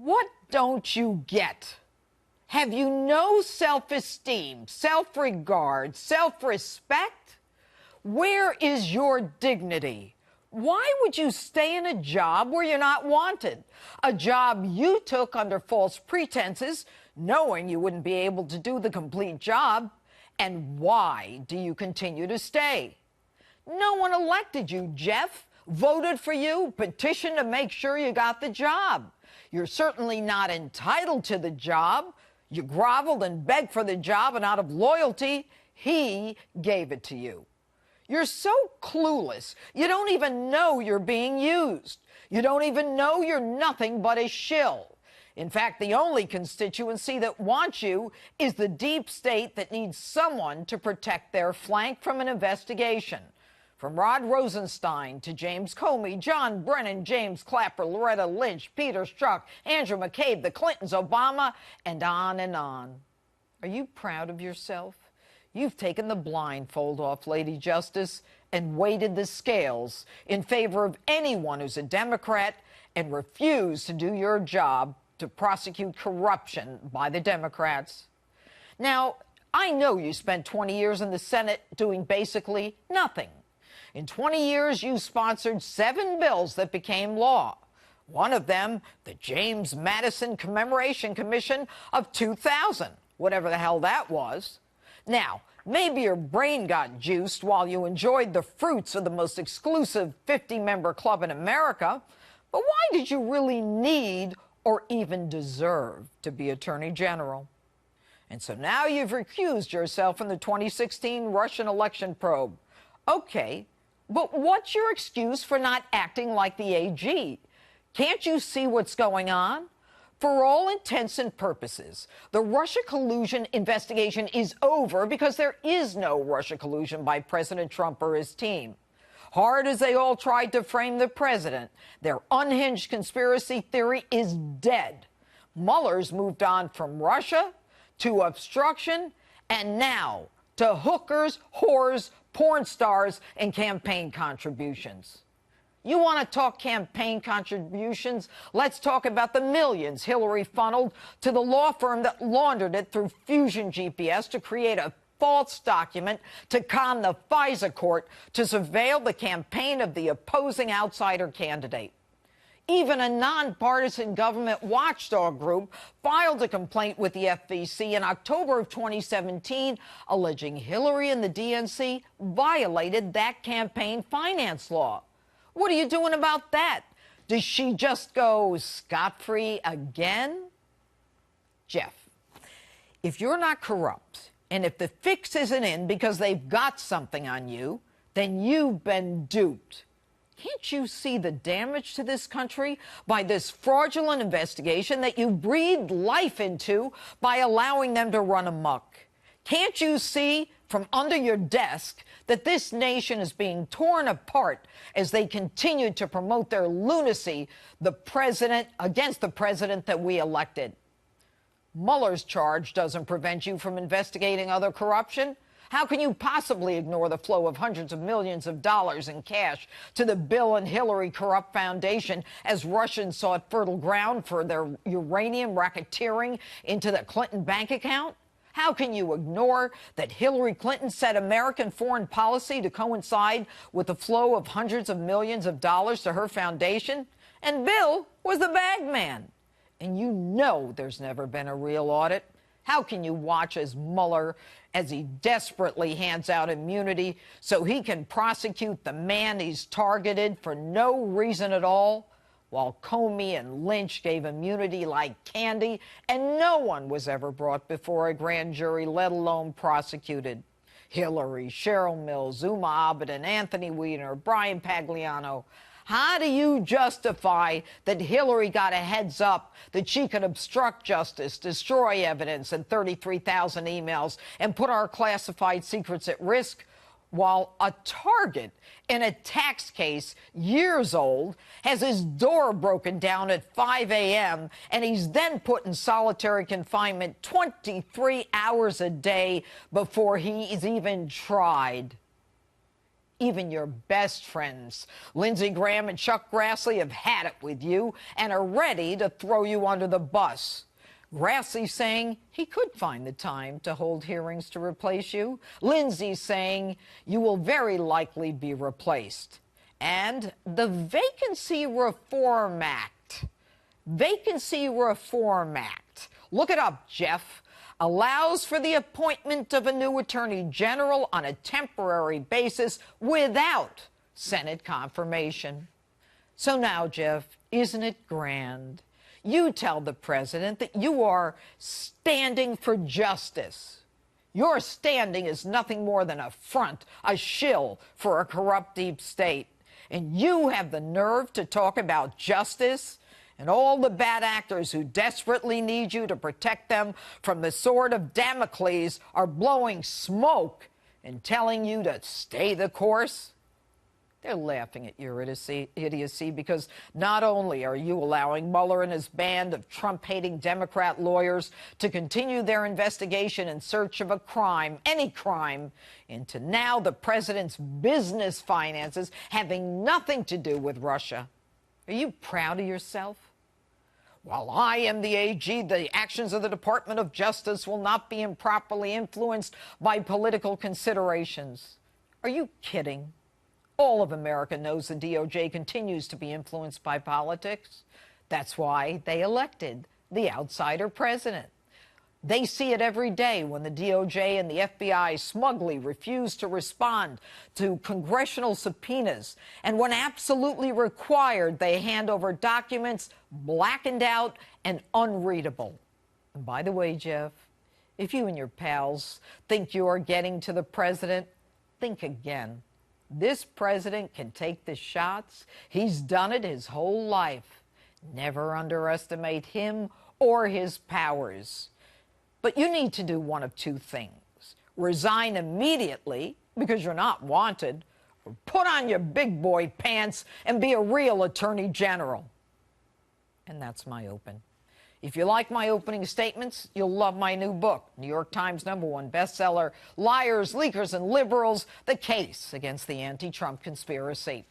What don't you get? Have you no self-esteem, self-regard, self-respect? Where is your dignity? Why would you stay in a job where you're not wanted? A job you took under false pretenses, knowing you wouldn't be able to do the complete job. And why do you continue to stay? No one elected you, Jeff, voted for you, petitioned to make sure you got the job. You're certainly not entitled to the job. You groveled and begged for the job, and out of loyalty, he gave it to you. You're so clueless, you don't even know you're being used. You don't even know you're nothing but a shill. In fact, the only constituency that wants you is the deep state that needs someone to protect their flank from an investigation. From Rod Rosenstein to James Comey, John Brennan, James Clapper, Loretta Lynch, Peter Strzok, Andrew McCabe, the Clintons, Obama, and on and on. Are you proud of yourself? You've taken the blindfold off, Lady Justice, and weighted the scales in favor of anyone who's a Democrat and refused to do your job to prosecute corruption by the Democrats. Now, I know you spent 20 years in the Senate doing basically nothing. In 20 years, you sponsored 7 bills that became law. One of them, the James Madison Commemoration Commission of 2000, whatever the hell that was. Now, maybe your brain got juiced while you enjoyed the fruits of the most exclusive 50-member club in America, but why did you really need or even deserve to be Attorney General? And so now you've recused yourself in the 2016 Russian election probe. Okay, but what's your excuse for not acting like the AG? Can't you see what's going on? For all intents and purposes, the Russia collusion investigation is over because there is no Russia collusion by President Trump or his team. Hard as they all tried to frame the president, their unhinged conspiracy theory is dead. Mueller's moved on from Russia to obstruction and now to hookers, whores, porn stars, and campaign contributions. You want to talk campaign contributions? Let's talk about the millions Hillary funneled to the law firm that laundered it through Fusion GPS to create a false document to con the FISA court to surveil the campaign of the opposing outsider candidate. Even a nonpartisan government watchdog group filed a complaint with the FEC in October of 2017, alleging Hillary and the DNC violated that campaign finance law. What are you doing about that? Does she just go scot-free again? Jeff, if you're not corrupt, and if the fix isn't in because they've got something on you, then you've been duped. Can't you see the damage to this country by this fraudulent investigation that you breathed life into by allowing them to run amok? Can't you see from under your desk that this nation is being torn apart as they continue to promote their lunacy against the president that we elected? Mueller's charge doesn't prevent you from investigating other corruption. How can you possibly ignore the flow of hundreds of millions of dollars in cash to the Bill and Hillary corrupt foundation as Russians sought fertile ground for their uranium racketeering into the Clinton bank account? How can you ignore that Hillary Clinton set American foreign policy to coincide with the flow of hundreds of millions of dollars to her foundation? And Bill was the bag man. And you know there's never been a real audit. How can you watch as Mueller, as he desperately hands out immunity so he can prosecute the man he's targeted for no reason at all, while Comey and Lynch gave immunity like candy and no one was ever brought before a grand jury, let alone prosecuted? Hillary, Cheryl Mills, Zuma Abedin, Anthony Weiner, Brian Pagliano. How do you justify that Hillary got a heads up that she could obstruct justice, destroy evidence and 33,000 emails, and put our classified secrets at risk, while a target in a tax case years old has his door broken down at 5 a.m. and he's then put in solitary confinement 23 hours a day before he is even tried? Even your best friends, Lindsey Graham and Chuck Grassley, have had it with you and are ready to throw you under the bus. Grassley saying he could find the time to hold hearings to replace you. Lindsey saying you will very likely be replaced. And the Vacancy Reform Act. Vacancy Reform Act. Look it up, Jeff. Allows for the appointment of a new attorney general on a temporary basis without Senate confirmation. So now, Jeff, isn't it grand? You tell the president that you are standing for justice. Your standing is nothing more than a front, a shill for a corrupt deep state. And you have the nerve to talk about justice? And all the bad actors who desperately need you to protect them from the sword of Damocles are blowing smoke and telling you to stay the course? They're laughing at your idiocy because not only are you allowing Mueller and his band of Trump-hating Democrat lawyers to continue their investigation in search of a crime, any crime, into now the president's business finances having nothing to do with Russia. Are you proud of yourself? While I am the AG, the actions of the Department of Justice will not be improperly influenced by political considerations. Are you kidding? All of America knows the DOJ continues to be influenced by politics. That's why they elected the outsider president. They see it every day when the DOJ and the FBI smugly refuse to respond to congressional subpoenas, and when absolutely required, they hand over documents blackened out and unreadable. And by the way, Jeff, if you and your pals think you're getting to the president, think again. This president can take the shots. He's done it his whole life. Never underestimate him or his powers. But you need to do one of two things. Resign immediately because you're not wanted, or put on your big boy pants and be a real attorney general. And that's my open. If you like my opening statements, you'll love my new book, New York Times #1 bestseller, Liars, Leakers, and Liberals, The Case Against the Anti-Trump Conspiracy.